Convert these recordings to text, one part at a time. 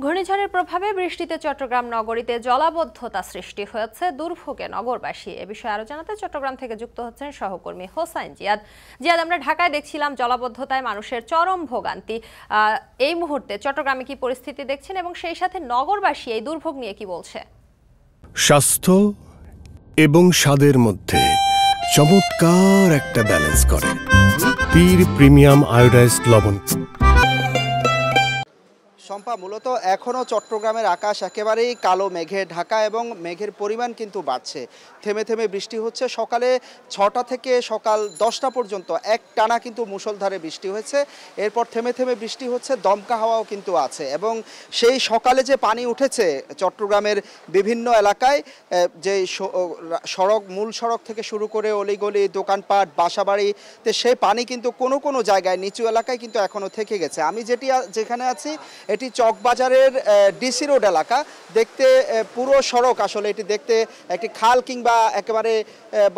ঘূর্ণিঝড়ের প্রভাবে বৃষ্টিতে চট্টগ্রাম নগরীতে জলাবদ্ধতা সৃষ্টি হয়েছে, দুর্ভোগে নগরবাসী। এ বিষয়ে আরো জানাতে চট্টগ্রাম থেকে যুক্ত হচ্ছেন সহকর্মী হোসাইন জিয়াদ। আমরা ঢাকায় দেখছিলাম জলাবদ্ধতায় মানুষের চরম ভোগান্তি। এই মুহূর্তে চট্টগ্রামে কি পরিস্থিতি দেখছেন এবং সেই সাথে নগরবাসী এই দুর্ভোগ নিয়ে কি বলছে? স্বাস্থ্য এবং স্বাদের মধ্যে চমৎকার একটা ব্যালেন্স করে পীর প্রিমিয়াম আয়োডাইজড লবণ। শম্পা, মূলত এখনও চট্টগ্রামের আকাশ একেবারেই কালো মেঘে ঢাকা এবং মেঘের পরিমাণ কিন্তু বাড়ছে। থেমে থেমে বৃষ্টি হচ্ছে। সকালে 6টা থেকে সকাল 10টা পর্যন্ত একটানা কিন্তু মুষলধারে বৃষ্টি হয়েছে। এরপর থেমে থেমে বৃষ্টি হচ্ছে, দমকা হাওয়াও কিন্তু আছে। এবং সেই সকালে যে পানি উঠেছে চট্টগ্রামের বিভিন্ন এলাকায়, যে সড়ক, মূল সড়ক থেকে শুরু করে অলিগলি, দোকানপাট, বাসাবাড়িতে সেই পানি কিন্তু কোনো কোনো জায়গায় নিচু এলাকায় কিন্তু এখনও থেকে গেছে। আমি যেখানে আছি এটি চকবাজারের ডিসি রোড এলাকা। দেখতে পুরো সড়ক আসলে এটি দেখতে একটি খাল কিংবা একেবারে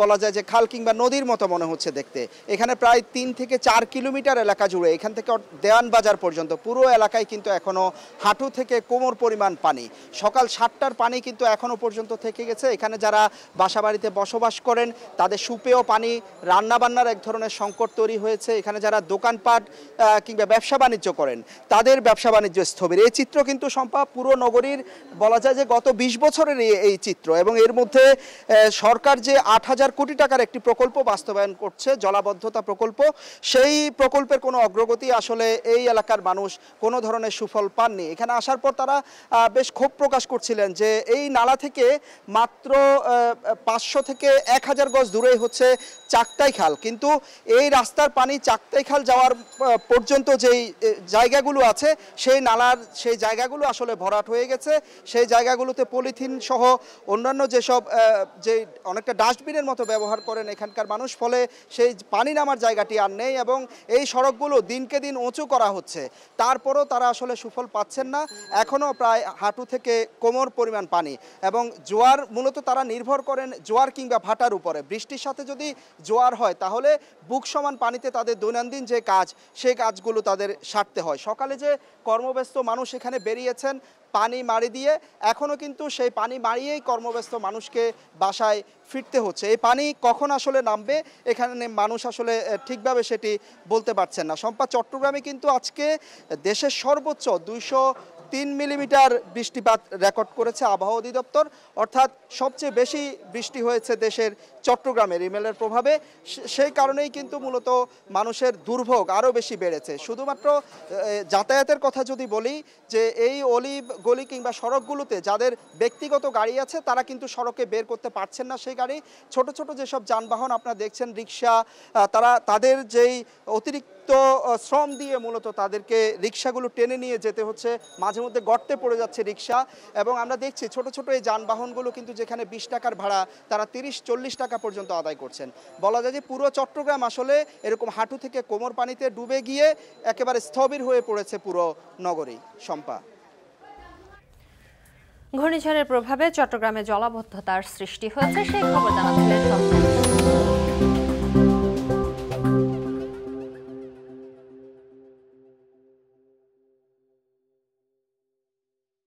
বলা যায় যে খাল কিংবা নদীর মতো মনে হচ্ছে দেখতে। এখানে প্রায় 3 থেকে 4 কিলোমিটার এলাকা জুড়ে, এখান থেকে দেওয়ান বাজার পর্যন্ত পুরো এলাকায় কিন্তু এখনও হাঁটু থেকে কোমর পরিমাণ পানি। সকাল 7টার পানি কিন্তু এখনও পর্যন্ত থেকে গেছে। এখানে যারা বাসাবাড়িতে বসবাস করেন তাদের সুপেয় পানি, রান্নাবান্নার এক ধরনের সংকট তৈরি হয়েছে। এখানে যারা দোকানপাট কিংবা ব্যবসা বাণিজ্য করেন তাদের ব্যবসা বাণিজ্য স্থবির। এই চিত্র কিন্তু সম্পা পুরো নগরীর বলা যায় যে গত 20 বছরের এই চিত্র। এবং এর মধ্যে সরকার যে 8,000 কোটি টাকার একটি প্রকল্প বাস্তবায়ন করছে, জলাবদ্ধতা প্রকল্প, সেই প্রকল্পের কোনো অগ্রগতি আসলে এই এলাকার মানুষ কোনো ধরনের সুফল পাননি। এখানে আসার পর তারা বেশ ক্ষোভ প্রকাশ করছিলেন যে এই নালা থেকে মাত্র 500 থেকে 1000 গজ দূরেই হচ্ছে চাকতাই খাল, কিন্তু এই রাস্তার পানি চাকতাই খাল যাওয়ার পর্যন্ত যেই জায়গাগুলো আছে সেই জায়গাগুলো আসলে ভরাট হয়ে গেছে। সেই জায়গাগুলোতে পলিথিন সহ অন্যান্য যেসব যে অনেকটা ডাস্টবিনের মতো ব্যবহার করেন এখানকার মানুষ, ফলে সেই পানি নামার জায়গাটি আর নেই। এবং এই সড়কগুলো দিনকে দিন উঁচু করা হচ্ছে, তারপরও তারা আসলে সুফল পাচ্ছেন না। এখনও প্রায় হাঁটু থেকে কোমর পরিমাণ পানি। এবং জোয়ার, মূলত তারা নির্ভর করেন জোয়ার কিংবা ভাটার উপরে। বৃষ্টির সাথে যদি জোয়ার হয় তাহলে বুক সমান পানিতে তাদের দৈনন্দিন যে কাজ, সেই কাজগুলো তাদের সারতে হয়। সকালে যে কর্মব্যস্ত মানুষ এখানে বেরিয়েছেন পানি মারি দিয়ে, এখনও কিন্তু সেই পানি মারিয়েই কর্মব্যস্ত মানুষকে বাসায় ফিরতে হচ্ছে। এই পানি কখন আসলে নামবে এখানে মানুষ আসলে ঠিকভাবে সেটি বলতে পারছেন না। সম্পা, চট্টগ্রামে কিন্তু আজকে দেশের সর্বোচ্চ 203 মিলিমিটার বৃষ্টিপাত রেকর্ড করেছে আবহাওয়া অধিদপ্তর। অর্থাৎ সবচেয়ে বেশি বৃষ্টি হয়েছে দেশের চট্টগ্রামের রিমেলের প্রভাবে। সেই কারণেই কিন্তু মূলত মানুষের দুর্ভোগ আরও বেশি বেড়েছে। শুধুমাত্র যাতায়াতের কথা যদি বলি, যে এই অলি গলি কিংবা সড়কগুলোতে যাদের ব্যক্তিগত গাড়ি আছে তারা কিন্তু সড়কে বের করতে পারছেন না সেই গাড়ি। ছোট ছোট যেসব যানবাহন আপনারা দেখছেন, রিক্সা, তাদের যেই অতিরিক্ত শ্রম দিয়ে মূলত তাদেরকে রিক্সাগুলো টেনে নিয়ে যেতে হচ্ছে, মাঝে মধ্যে গর্তে পড়ে যাচ্ছে রিক্সা। এবং আমরা দেখছি ছোট ছোট এই যানবাহনগুলো কিন্তু যেখানে 20 টাকার ভাড়া তারা 30-40 টাকা পর্যন্ত আদায় করছেন। বলা যায় যে পুরো চট্টগ্রাম আসলে এরকম হাঁটু থেকে কোমর পানিতে ডুবে গিয়ে একেবারে স্থবির হয়ে পড়েছে পুরো নগরী। শম্পা, ঘূর্ণিঝড়ের প্রভাবে চট্টগ্রামে জলাবদ্ধতার সৃষ্টি হয়েছে, সেই খবর জানাচ্ছিলেন।